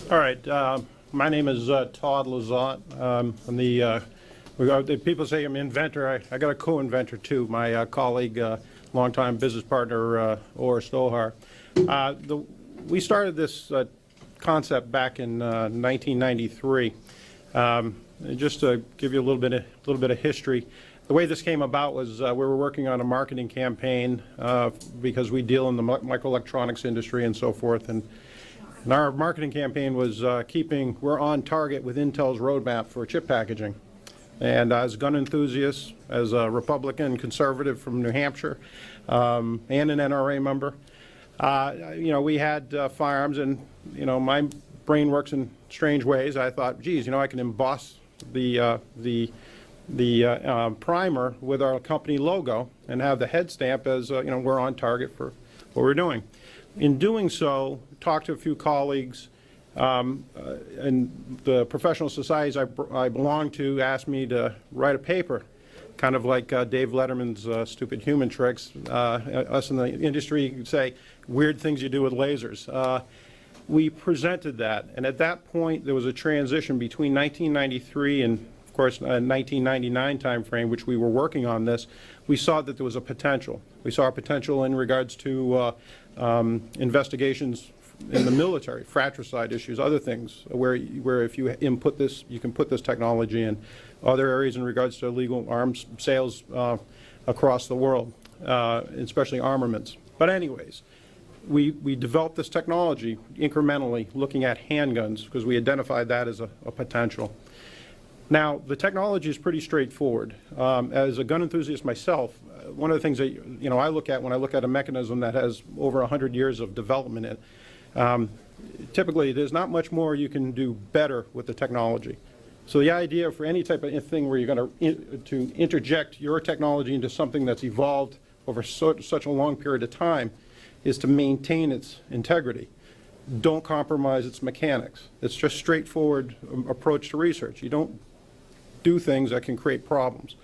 All right. My name is Todd Lazat. I'm the people say I'm inventor. I got a co-inventor too. My colleague, longtime business partner, Orr Stohar. We started this concept back in 1993. Just to give you a little bit of history, the way this came about was we were working on a marketing campaign because we deal in the microelectronics industry and so forth, and our marketing campaign was we're on target with Intel's roadmap for chip packaging. And as a gun enthusiast, as a Republican conservative from New Hampshire, and an NRA member, we had firearms, and my brain works in strange ways. I thought, geez, I can emboss the primer with our company logo and have the head stamp as we're on target for what we're doing. In doing so, talked to a few colleagues, and the professional societies I belong to asked me to write a paper, kind of like Dave Letterman's Stupid Human Tricks. Us in the industry say weird things you do with lasers. We presented that, and at that point there was a transition between 1993 and, of course, 1999 timeframe, which we were working on this. We saw that there was a potential. We saw a potential in regards to investigations in the military, fratricide issues, other things, where if you input this, you can put this technology in. Other areas in regards to illegal arms sales across the world, especially armaments. But anyways, we developed this technology incrementally, looking at handguns, because we identified that as a potential. Now, the technology is pretty straightforward. As a gun enthusiast myself, one of the things that I look at when I look at a mechanism that has over 100 years of development in it, typically there's not much more you can do better with the technology. So the idea for any type of thing where you're going to interject your technology into something that's evolved over such a long period of time is to maintain its integrity. Don't compromise its mechanics. It's just straightforward approach to research. You don't do things that can create problems.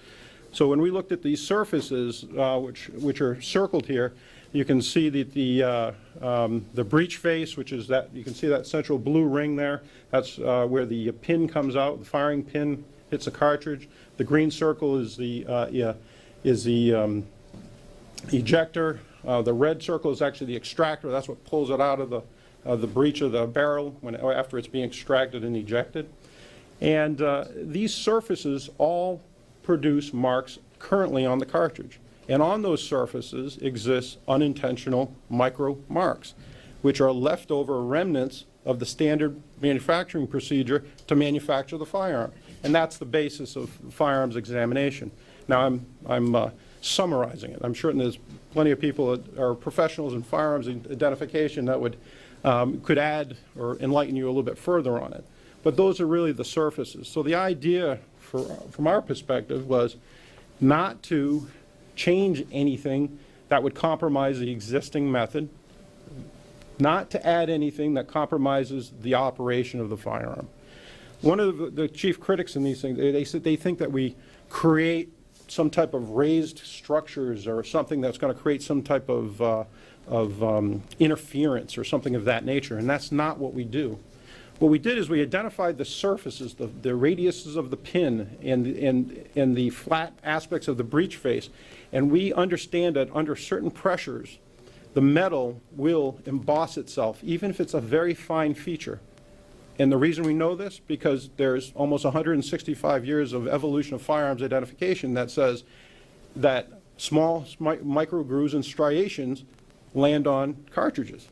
So when we looked at these surfaces, which are circled here, you can see that the breech face, which is that, you can see that central blue ring there. That's where the pin comes out. The firing pin hits the cartridge. The green circle is the ejector. The red circle is actually the extractor. That's what pulls it out of the breech of the barrel after it's being extracted and ejected. And these surfaces all produce marks currently on the cartridge. And on those surfaces exist unintentional micro marks, which are leftover remnants of the standard manufacturing procedure to manufacture the firearm. And that's the basis of firearms examination. Now, I'm summarizing it. I'm sure there's plenty of people that are professionals in firearms identification that could add or enlighten you a little bit further on it. But those are really the surfaces. So the idea from our perspective was not to change anything that would compromise the existing method, not to add anything that compromises the operation of the firearm. One of the chief critics in these things, they think that we create some type of raised structures or something that's going to create some type of interference or something of that nature, and that's not what we do. What we did is we identified the surfaces, the radiuses of the pin and the flat aspects of the breech face, and we understand that under certain pressures, the metal will emboss itself, even if it's a very fine feature. And the reason we know this, because there's almost 165 years of evolution of firearms identification that says that small micro grooves and striations land on cartridges.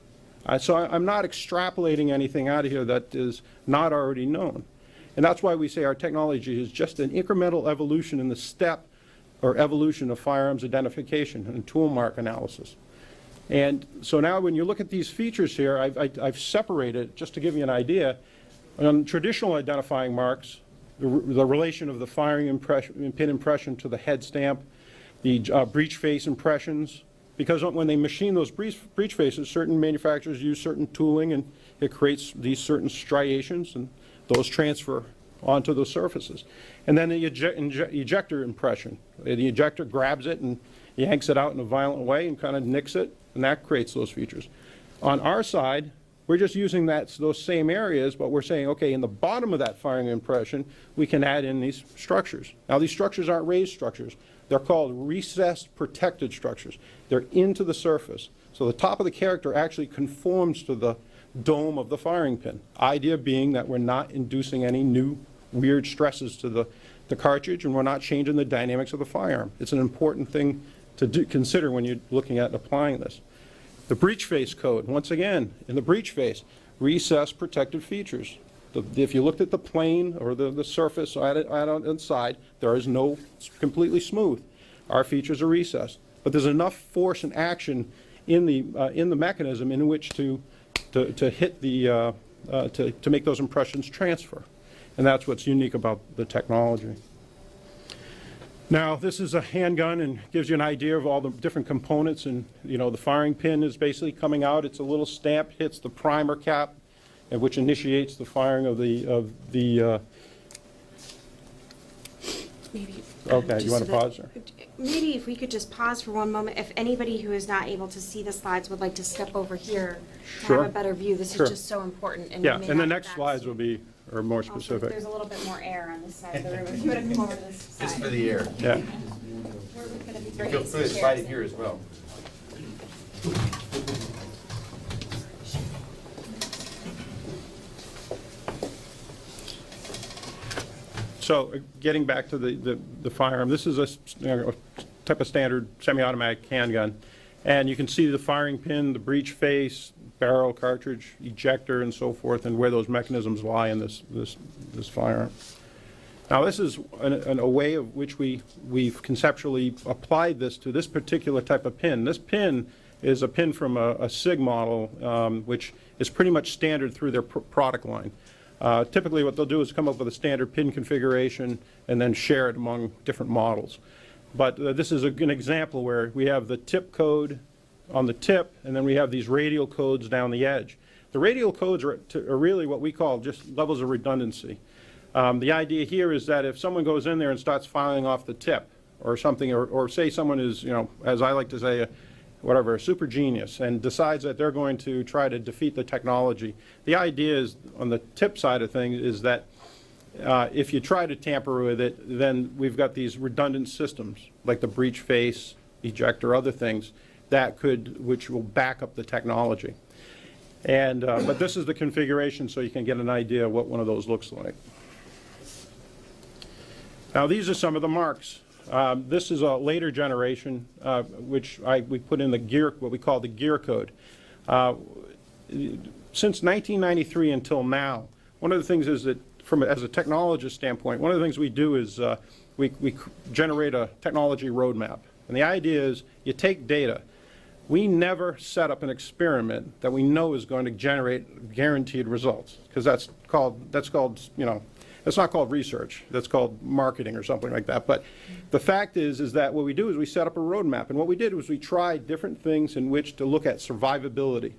So I'm not extrapolating anything out of here that is not already known. And that's why we say our technology is just an incremental evolution in the step or evolution of firearms identification and tool mark analysis. And so now when you look at these features here, I've separated, just to give you an idea, on traditional identifying marks, the relation of the firing pin impression to the head stamp, the breech face impressions, because when they machine those breech faces, certain manufacturers use certain tooling and it creates these certain striations, and those transfer onto those surfaces. And then the ejector impression. The ejector grabs it and yanks it out in a violent way and kind of nicks it, and that creates those features. On our side, we're just using those same areas, but we're saying, okay, in the bottom of that firing impression, we can add in these structures. Now, these structures aren't raised structures. They're called recessed protected structures. They're into the surface. So the top of the character actually conforms to the dome of the firing pin. Idea being that we're not inducing any new weird stresses to the cartridge, and we're not changing the dynamics of the firearm. It's an important thing to consider when you're looking at applying this. The breech face code, once again, in the breech face, recessed protected features. If you looked at the plane or the surface on the side, there is no completely smooth. Our features are recessed. But there's enough force and action in the mechanism in which to hit the, to make those impressions transfer. And that's what's unique about the technology. Now, this is a handgun and gives you an idea of all the different components. And, you know, the firing pin is basically coming out. It's a little stamp, hits the primer cap, which initiates the firing of the Maybe, okay, you want to pause there? Maybe if we could just pause for one moment. If anybody who is not able to see the slides would like to step over here to Sure. have a better view. This Sure. is just so important. And Yeah, we may and the not next have slides access. will be more Also, specific. there's a little bit more air on this side of the room. If you would have come over to this side. Just for the air. Yeah. We're going to be You bringing feel some free to chairs slide it in. here as well. So getting back to the firearm, this is a type of standard semi-automatic handgun. And you can see the firing pin, the breech face, barrel, cartridge, ejector, and so forth, and where those mechanisms lie in this firearm. Now, this is a way of which we've conceptually applied this to this particular type of pin. This pin is a pin from a SIG model, which is pretty much standard through their product line. Typically, what they'll do is come up with a standard pin configuration and then share it among different models. But this is an example where we have the tip code on the tip, and then we have these radial codes down the edge. The radial codes are really what we call just levels of redundancy. The idea here is that if someone goes in there and starts filing off the tip or something, or say someone is, you know, as I like to say, whatever, a super genius, and decides that they're going to try to defeat the technology, the idea is, on the tip side of things, is that if you try to tamper with it, then we've got these redundant systems, like the breech face, ejector, other things, which will back up the technology. And, but this is the configuration so you can get an idea of what one of those looks like. Now, these are some of the marks. This is a later generation, which we put in the gear, what we call the gear code. Since 1993 until now, one of the things is that, as a technologist standpoint, one of the things we do is we generate a technology roadmap. And the idea is you take data. We never set up an experiment that we know is going to generate guaranteed results, because that's called, you know, that's not called research. That's called marketing or something like that. But the fact is that what we do is we set up a roadmap. And what we did was we tried different things in which to look at survivability.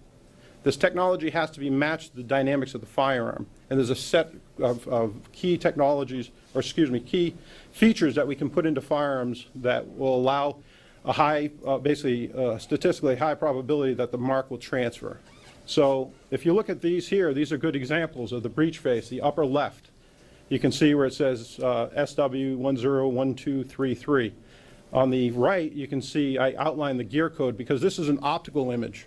This technology has to be matched to the dynamics of the firearm. And there's a set of key technologies, or excuse me, key features that we can put into firearms that will allow a high, basically statistically high probability that the mark will transfer. So if you look at these here, these are good examples of the breech face, the upper left. You can see where it says SW101233. On the right, you can see I outlined the gear code because this is an optical image.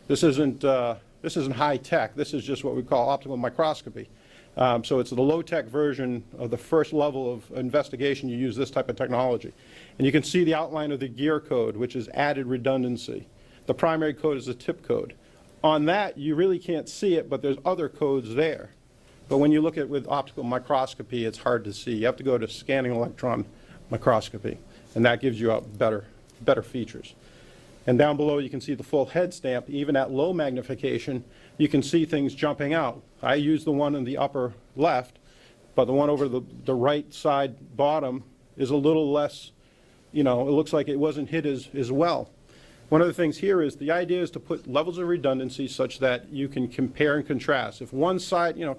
This isn't high tech. This is just what we call optical microscopy. So it's the low-tech version of the first level of investigation. You use this type of technology. And you can see the outline of the gear code, which is added redundancy. The primary code is the tip code. On that, you really can't see it, but there's other codes there. But when you look at it with optical microscopy, it's hard to see. You have to go to scanning electron microscopy, and that gives you better features. And down below, you can see the full head stamp. Even at low magnification, you can see things jumping out. I use the one in the upper left, but the one over the right side bottom is a little less, you know, it looks like it wasn't hit as well. One of the things here is the idea is to put levels of redundancy such that you can compare and contrast. If one side, you know,